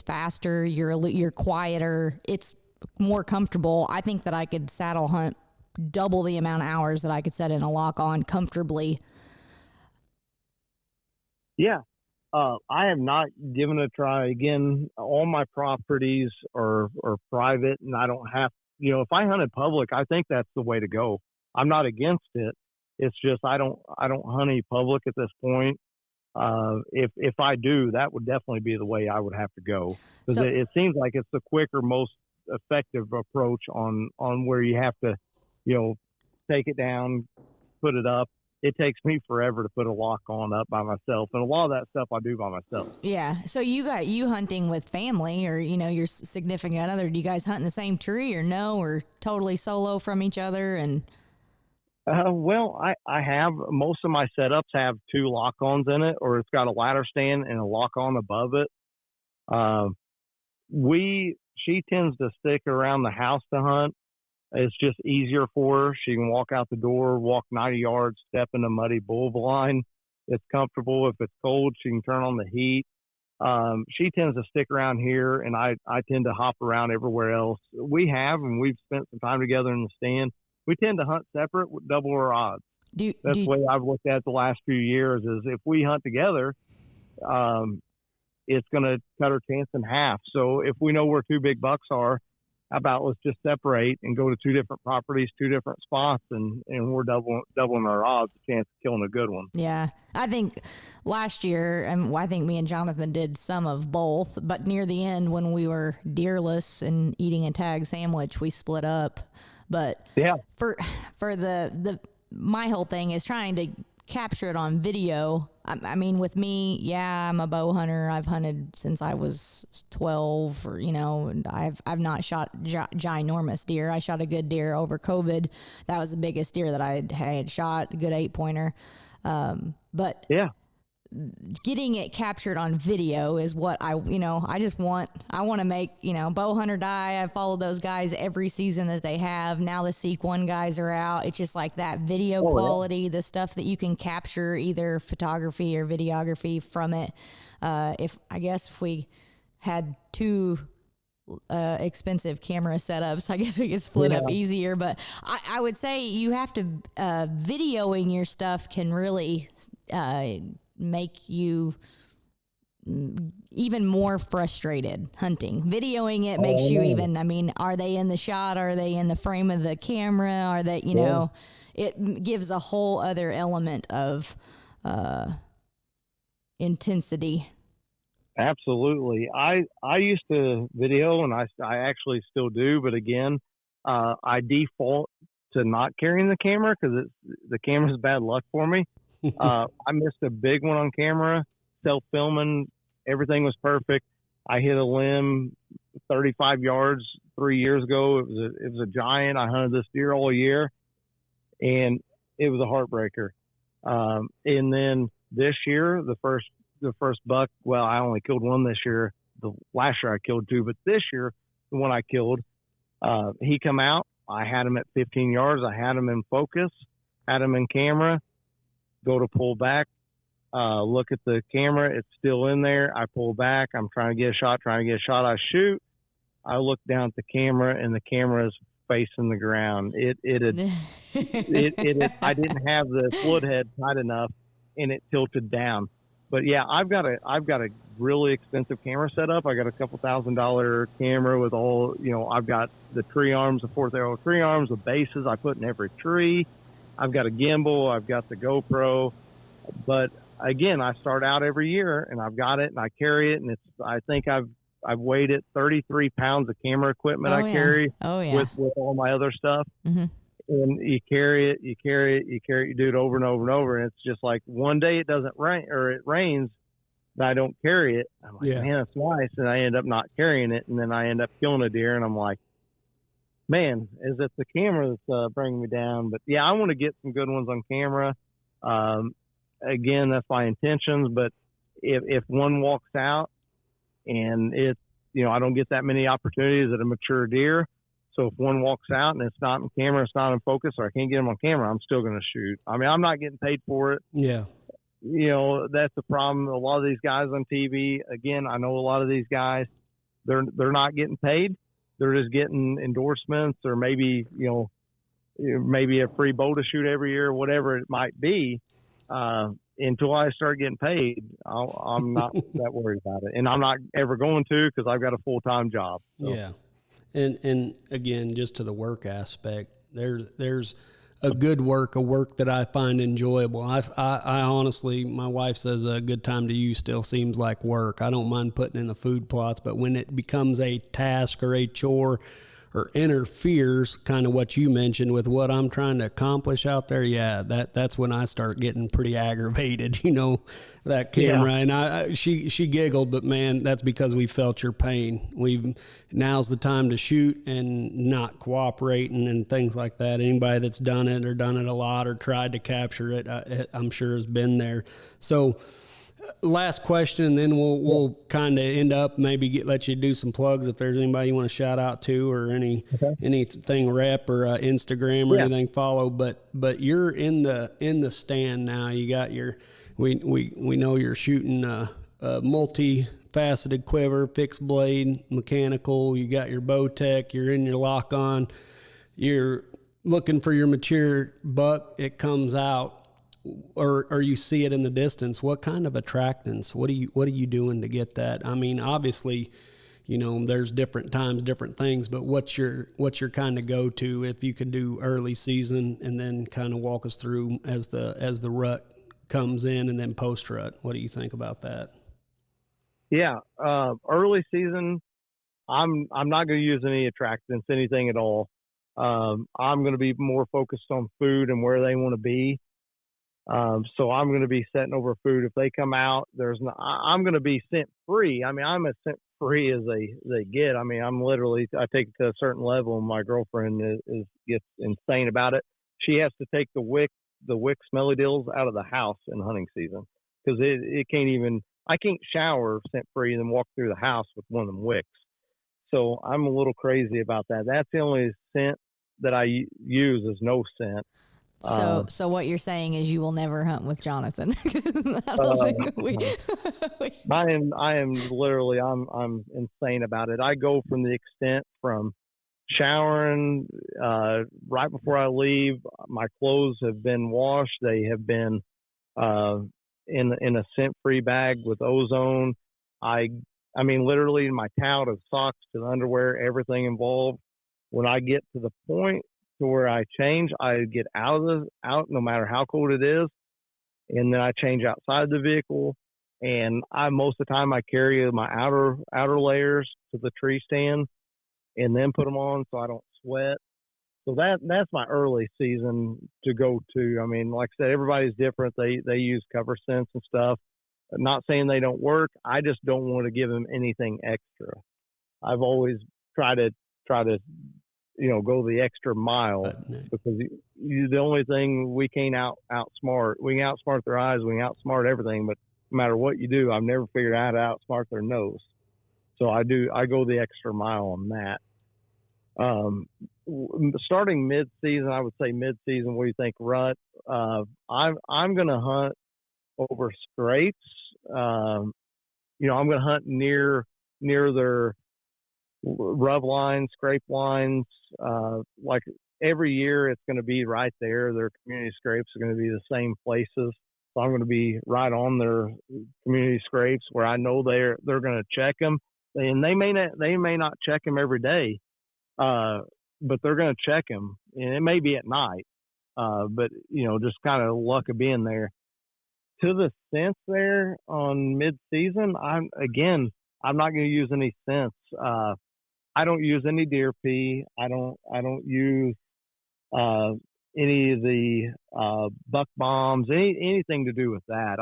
faster, you're quieter, it's more comfortable. I think that I could saddle hunt double the amount of hours that I could set in a lock on comfortably. Yeah. I have not given it a try. Again, all my properties are private, and I don't have, if I hunted public, I think that's the way to go. I'm not against it. It's just, I don't hunt any public at this point. If I do, that would definitely be the way I would have to go, because it seems like it's the quicker, most effective approach on where you have to, take it down, put it up. It takes me forever to put a lock on up by myself, and a lot of that stuff I do by myself. Yeah. So you hunting with family, or your significant other? Do you guys hunt in the same tree, or no, or totally solo from each other? And well, I have, most of my setups have 2 lock-ons in it, or it's got a ladder stand and a lock-on above it. She tends to stick around the house to hunt. It's just easier for her. She can walk out the door, walk 90 yards, step in a muddy bull blind. It's comfortable. If it's cold, she can turn on the heat. She tends to stick around here, and I tend to hop around everywhere else. We've spent some time together in the stand. We tend to hunt separate with double our odds. That's the way I've looked at it the last few years, is if we hunt together, it's going to cut our chance in half. So if we know where 2 big bucks are, how about let's just separate and go to 2 different properties, 2 different spots, and we're doubling our odds, a chance of killing a good one. Yeah. I think last year, I think me and Jonathan did some of both, but near the end, when we were deerless and eating a tag sandwich, we split up. But yeah, for my whole thing is trying to capture it on video. I mean, with me, I'm a bow hunter. I've hunted since I was 12, and I've not shot ginormous deer. I shot a good deer over COVID. That was the biggest deer that I had shot, a good 8-pointer. But yeah, getting it captured on video is what I want to make, bow hunter die. I followed those guys every season that they have. Now the Seek One guys are out. It's just like that video quality, the stuff that you can capture, either photography or videography from it. If we had 2 expensive camera setups, I guess we could split up easier, but I would say you have to, videoing your stuff can really, make you even more frustrated hunting. Videoing it makes you even, are they in the shot? Are they in the frame of the camera? Are they, it gives a whole other element of intensity. Absolutely. I used to video, and I actually still do, but again, I default to not carrying the camera because the camera's bad luck for me. I missed a big one on camera, self-filming. Everything was perfect. I hit a limb 35 yards 3 years ago. It was a giant. I hunted this deer all year, and it was a heartbreaker. And then this year, the first buck, well, I only killed one this year. The last year I killed 2, but this year, the one I killed, he come out. I had him at 15 yards. I had him in focus, had him in camera. Go to pull back, look at the camera. It's still in there. I pull back. I'm trying to get a shot. I shoot. I look down at the camera, and the camera is facing the ground. I didn't have the flood head tight enough, and it tilted down. But yeah, I've got a really expensive camera setup. I got a couple $1,000 camera with all, I've got the tree arms, the 4th arrow tree arms, the bases I put in every tree. I've got a gimbal, I've got the GoPro, but again, I start out every year and I've got it and I carry it, and I think I've weighed it 33 pounds of camera equipment carry with all my other stuff. Mm-hmm. And you carry it, you do it over and over and over. And it's just like one day it doesn't rain, or it rains, and I don't carry it. I'm like, man, it's nice. And I end up not carrying it. And then I end up killing a deer, and I'm like, man, is it the camera that's bringing me down? But yeah, I want to get some good ones on camera. again, that's my intentions. But if one walks out and it's, I don't get that many opportunities at a mature deer. So if one walks out and it's not in camera, it's not in focus, or I can't get them on camera, I'm still going to shoot. I mean, I'm not getting paid for it. Yeah. That's the problem. A lot of these guys on TV, again, I know a lot of these guys, they're not getting paid. They're just getting endorsements, or maybe, maybe a free bow to shoot every year, whatever it might be. Until I start getting paid, I'm not that worried about it. And I'm not ever going to, because I've got a full-time job. So. Yeah. And again, just to the work aspect, there's a good work, a work that I find enjoyable. I honestly, my wife says a good time to use still seems like work. I don't mind putting in the food plots, but when it becomes a task or a chore or interferes, kind of what you mentioned with what I'm trying to accomplish out there, yeah, that's when I start getting pretty aggravated, that camera. Yeah. And she giggled, but man, that's because we felt your pain. Now's the time to shoot and not cooperating and things like that. Anybody that's done it a lot or tried to capture it, I'm sure has been there. So last question, and then we'll kind of end up, maybe let you do some plugs if there's anybody you want to shout out to, or anything rep or Instagram or anything follow. But you're in the stand now. You got we know you're shooting a multi-faceted quiver, fixed blade, mechanical. You got your bow tech. You're in your lock on. You're looking for your mature buck. It comes out. Or you see it in the distance. What kind of attractants? What are you doing to get that? I mean, obviously, there's different times, different things, but what's your kind of go-to if you could do early season, and then kind of walk us through as the rut comes in, and then post rut? What do you think about that? Yeah, early season, I'm not going to use any attractants, anything at all. I'm going to be more focused on food and where they want to be. So I'm going to be setting over food. If they come out, I'm going to be scent free. I mean, I'm as scent free as they get. I mean, I take it to a certain level, and my girlfriend gets insane about it. She has to take the wick smelly deals out of the house in hunting season, because I can't shower scent free and then walk through the house with one of them wicks. So I'm a little crazy about that. That's the only scent that I use is no scent. So what you're saying is you will never hunt with Jonathan. I don't think I am literally, I'm insane about it. I go from the extent from showering right before I leave. My clothes have been washed. They have been in a scent-free bag with ozone. I mean, literally, my towel to socks to the underwear, everything involved. When I get to the point to where I change, I get out no matter how cold it is, and then I change outside the vehicle. And most of the time I carry my outer layers to the tree stand and then put them on so I don't sweat. So that's my early season to go to. I mean, like I said, everybody's different. They use cover scents and stuff. I'm not saying they don't work. I just don't want to give them anything extra. I've always tried to go the extra mile, because the only thing we can't outsmart. We can outsmart their eyes. We can outsmart everything, but no matter what you do, I've never figured out how to outsmart their nose. So I go the extra mile on that. Starting mid-season, I would say mid-season. What do you think, rut? I'm going to hunt over scrapes. I'm going to hunt near their rub lines, scrape lines. Like every year, it's going to be right there. Their community scrapes are going to be the same places. So I'm going to be right on their community scrapes where I know they're going to check them, and they may not check them every day, but they're going to check them, and it may be at night. But just kind of luck of being there. To the scents there on mid-season, I'm not going to use any scents. I don't use any deer pee. I don't use any of the buck bombs, anything to do with that.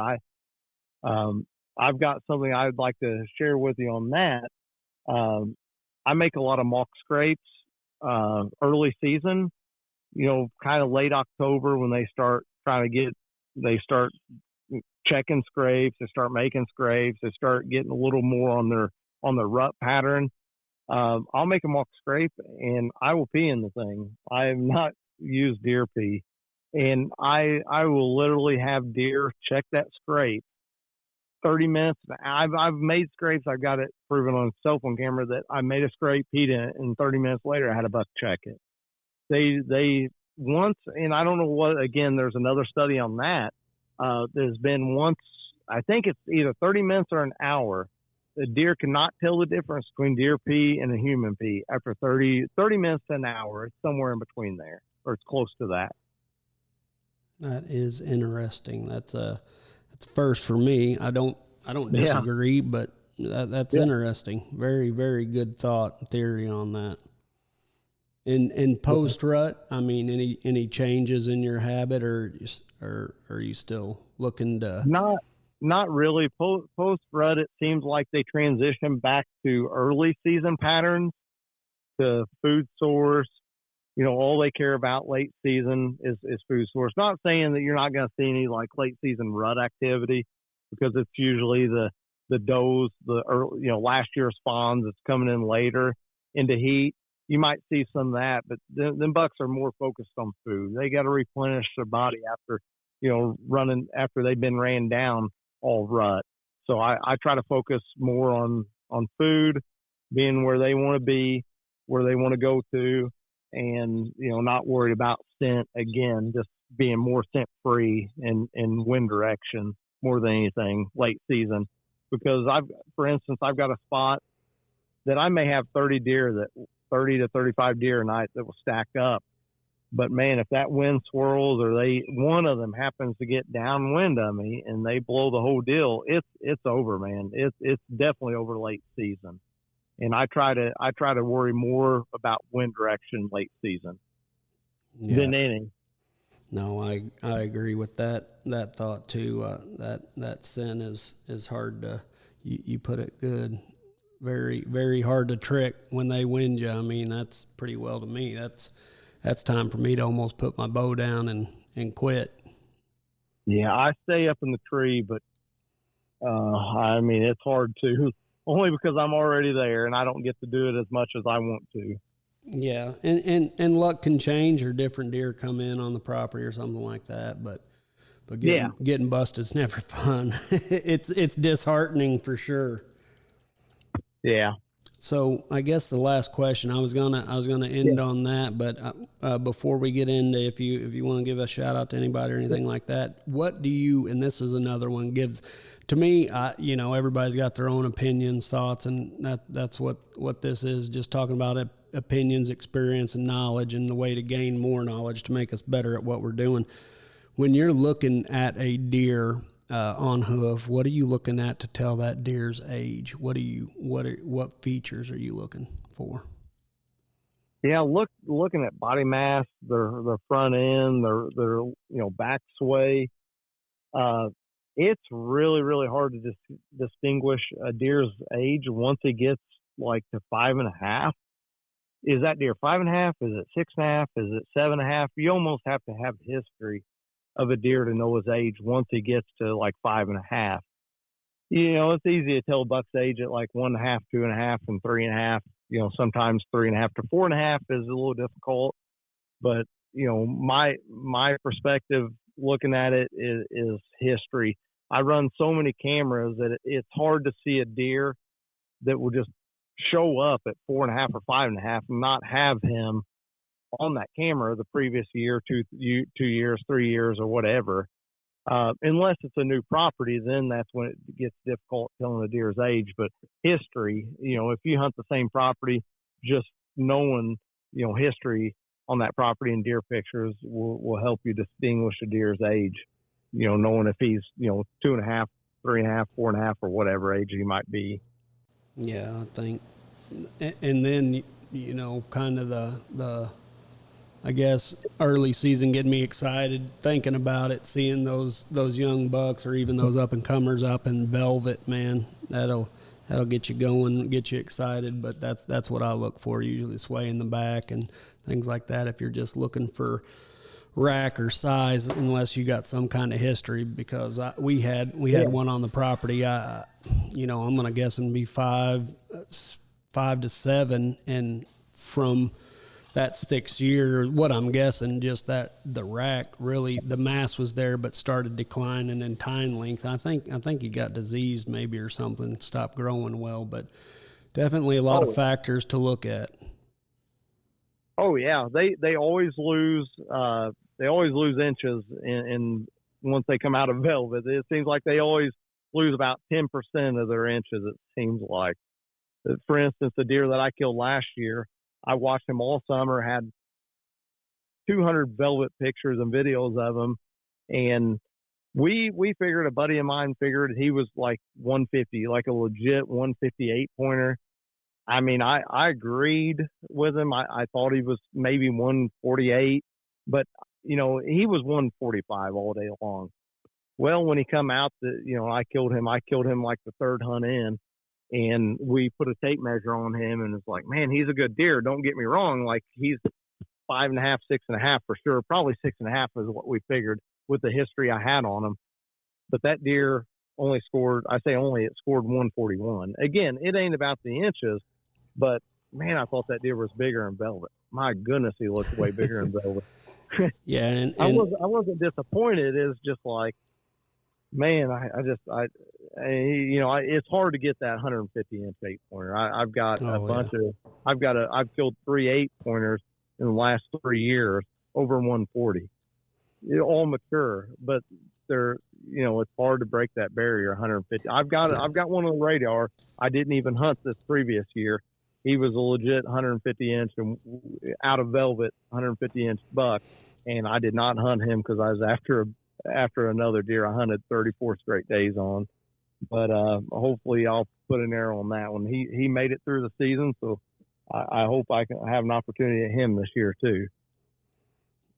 I've got something I'd like to share with you on that. I make a lot of mock scrapes early season, kind of late October when they start checking scrapes. They start making scrapes. They start getting a little more on their rut pattern. I'll make them walk scrape, and I will pee in the thing. I have not used deer pee, and I will literally have deer check that scrape 30 minutes. I've made scrapes. I've got it proven on cell phone camera that I made a scrape, peed in it, and 30 minutes later I had a buck check it. They once, and I don't know what. Again, there's another study on that. There's been once. I think it's either 30 minutes or an hour. The deer cannot tell the difference between deer pee and a human pee after 30 minutes to an hour. It's somewhere in between there, or it's close to that. That is interesting. That's first for me. I don't disagree, but that's interesting. Very, very good thought and theory on that. In post rut, I mean, any changes in your habit, or are you still looking to? Not really. Post rut, it seems like they transition back to early season patterns, to food source. All they care about late season is food source. Not saying that you're not going to see any like late season rut activity, because it's usually the does, the early, last year's fawns that's coming in later into heat. You might see some of that, but them bucks are more focused on food. They got to replenish their body after, running after they've been ran down all rut. So I try to focus more on food, being where they want to be, where they want to go to, and not worried about scent again, just being more scent free and wind direction more than anything late season. Because for instance, I've got a spot that I may have 30 to 35 deer a night that will stack up. But man, if that wind swirls or one of them happens to get downwind of me and they blow the whole deal, it's over, man. It's definitely over late season. And I try to worry more about wind direction late season than any. No, I agree with that thought too. That scent is hard to, you put it good. Very, very hard to trick when they wind you. I mean, that's pretty well to me. That's time for me to almost put my bow down and quit. Yeah, I stay up in the tree, but I mean, it's hard to, only because I'm already there and I don't get to do it as much as I want to. Yeah, and luck can change, or different deer come in on the property or something like that. But getting busted is never fun. It's disheartening for sure. Yeah. So I guess the last question, I was gonna end on that, but before we get into, if you want to give a shout out to anybody or anything like that, what do you? And this is another one, gives to me. Everybody's got their own opinions, thoughts, and that's what this is. Just talking about opinions, experience, and knowledge, and the way to gain more knowledge to make us better at what we're doing. When you're looking at a deer on hoof, what are you looking at to tell that deer's age? What features are you looking for? Yeah, looking at body mass, their front end, their back sway. It's really, really hard to distinguish a deer's age once it gets like to 5.5. Is that deer 5.5? Is it 6.5? Is it 7.5? You almost have to have history of a deer to know his age once he gets to like 5.5. It's easy to tell a buck's age at like 1.5, 2.5, and 3.5. Sometimes 3.5 to 4.5 is a little difficult. But my perspective looking at it is history. I run so many cameras that it's hard to see a deer that will just show up at 4.5 or 5.5 and not have him on that camera the previous year, 2 years, 3 years, or whatever. Unless it's a new property, then that's when it gets difficult telling a deer's age. But history, if you hunt the same property, just knowing, history on that property and deer pictures will help you distinguish a deer's age. Knowing if he's, 2.5, 3.5, 4.5, or whatever age he might be. Yeah, I think. And then, kind of the I guess early season getting me excited thinking about it, seeing those young bucks or even those up and comers up in velvet, man, that'll get you going, get you excited. But that's what I look for, usually sway in the back and things like that. If you're just looking for rack or size unless you got some kind of history, because we had one on the property. I'm going to guess it'd be 5 to 7. And from that 6th year, what I'm guessing, just that the rack really, the mass was there, but started declining in tine length. I think he got diseased maybe or something, stopped growing well, but definitely a lot of factors to look at. Oh yeah, they always lose inches in once they come out of velvet. It seems like they always lose about 10% of their inches. It seems like, for instance, the deer that I killed last year, I watched him all summer, had 200 velvet pictures and videos of him, and we figured, a buddy of mine figured he was like 150, like a legit 158 pointer. I mean, I agreed with him. I thought he was maybe 148, but he was 145 all day long. Well, when he come out, I killed him like the 3rd hunt in, and we put a tape measure on him, and it's like, man, he's a good deer. Don't get me wrong. Like, he's 5.5, 6.5 for sure. Probably 6.5 is what we figured with the history I had on him. But that deer only scored, I say only, it scored 141. Again, it ain't about the inches, but man, I thought that deer was bigger in velvet. My goodness, he looked way bigger in velvet. Yeah. And I wasn't disappointed. It's just like, man, it's hard to get that 150 inch 8-pointer. I've got I've killed 3 8-pointers in the last 3 years over 140. They're all mature, but they're, it's hard to break that barrier. 150. I've got one on the radar. I didn't even hunt this previous year. He was a legit 150 inch and out of velvet 150 inch buck, and I did not hunt him because I was after another deer I hunted 34 straight days on. But hopefully I'll put an arrow on that one. He made it through the season, so I hope I can have an opportunity at him this year too.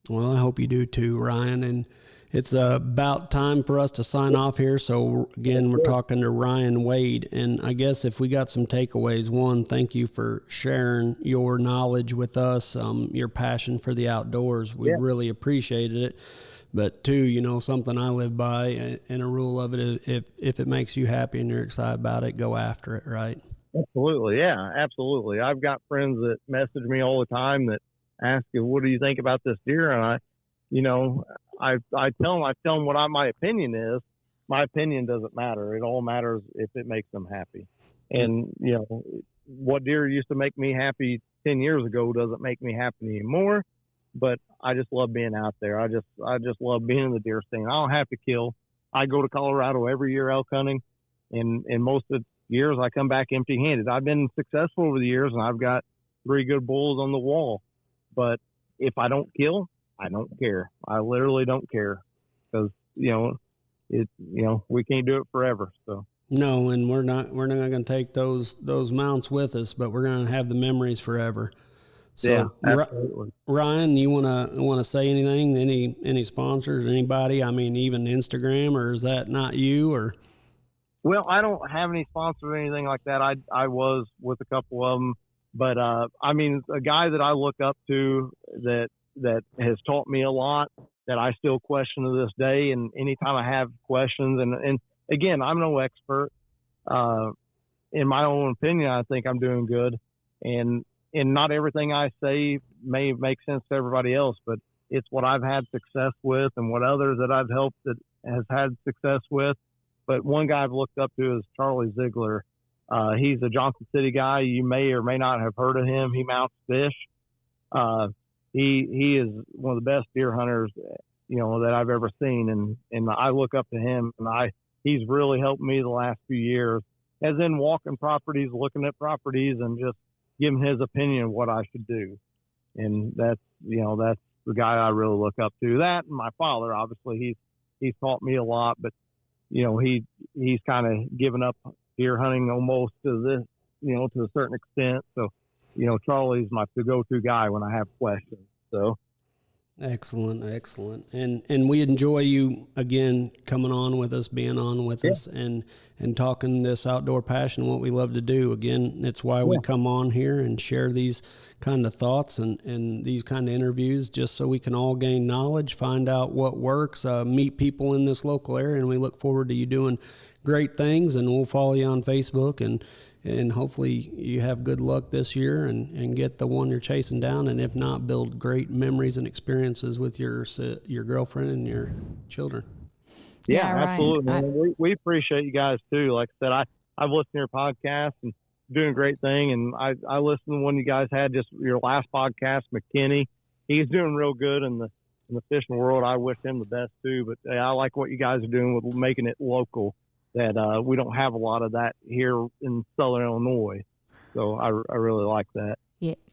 Well, I hope you do too, Ryan. And it's about time for us to sign off here. So again, we're talking to Ryne Wade, and I guess if we got some takeaways, one, thank you for sharing your knowledge with us, your passion for the outdoors. We've really appreciated it. But two, something I live by, and a rule of it, if it makes you happy and you're excited about it, go after it, right? Absolutely. Yeah, absolutely. I've got friends that message me all the time that ask you, what do you think about this deer? And I tell them what my opinion is. My opinion doesn't matter. It all matters if it makes them happy. And, what deer used to make me happy 10 years ago doesn't make me happy anymore. But I just love being out there. I just love being in the deer stand. I don't have to kill. I go to Colorado every year elk hunting, and most of the years I come back empty-handed. I've been successful over the years, and I've got 3 good bulls on the wall. But if I don't kill, I don't care. I literally don't care, because we can't do it forever. So. No, and we're not going to take those mounts with us, but we're going to have the memories forever. So, yeah, absolutely. Ryan, you want to say anything? Any sponsors? Anybody? I mean, even Instagram, or is that not you? Or well, I don't have any sponsors or anything like that. I was with a couple of them, but I mean, a guy that I look up to that has taught me a lot that I still question to this day. And anytime I have questions, and again, I'm no expert. In my own opinion, I think I'm doing good, and not everything I say may make sense to everybody else, but it's what I've had success with and what others that I've helped that has had success with. But one guy I've looked up to is Charlie Ziegler. He's a Johnson City guy. You may or may not have heard of him. He mounts fish. He is one of the best deer hunters, that I've ever seen. And I look up to him, and he's really helped me the last few years, as in walking properties, looking at properties, and just giving his opinion of what I should do. And that's the guy I really look up to. That and my father, obviously, he's taught me a lot, but he's kind of given up deer hunting almost to this, to a certain extent. So, Charlie's my go-to guy when I have questions. So Excellent. And we enjoy you again coming on with us, being on with us, and talking this outdoor passion, what we love to do. Again, it's why we come on here and share these kind of thoughts and these kind of interviews, just so we can all gain knowledge, find out what works, meet people in this local area. And we look forward to you doing great things, and we'll follow you on Facebook, and hopefully you have good luck this year and get the one you're chasing down. And if not, build great memories and experiences with your girlfriend and your children. Yeah, absolutely. We appreciate you guys too. Like I said, I've listened to your podcast and doing a great thing. And I listened to one you guys had, just your last podcast, McKinney. He's doing real good in the fishing world. I wish him the best too, but I like what you guys are doing with making it local. That we don't have a lot of that here in Southern Illinois. So I really like that.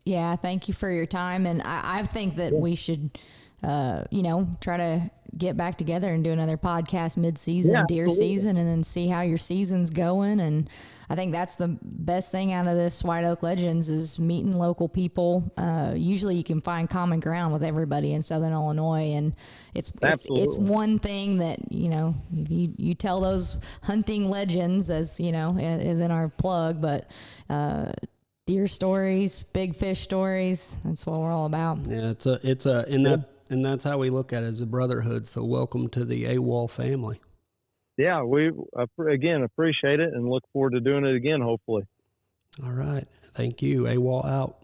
Yeah. Thank you for your time. And I think that we should, try to get back together and do another podcast mid-season, deer season, and then see how your season's going. And I think that's the best thing out of this White Oak Legends is meeting local people. Usually you can find common ground with everybody in Southern Illinois. And it's one thing that, if you tell those hunting legends, as is in our plug, but, deer stories, big fish stories. That's what we're all about. Yeah, and that's how we look at it, as a brotherhood. So welcome to the AWOL family. Yeah, we again appreciate it and look forward to doing it again, hopefully. All right. Thank you. AWOL out.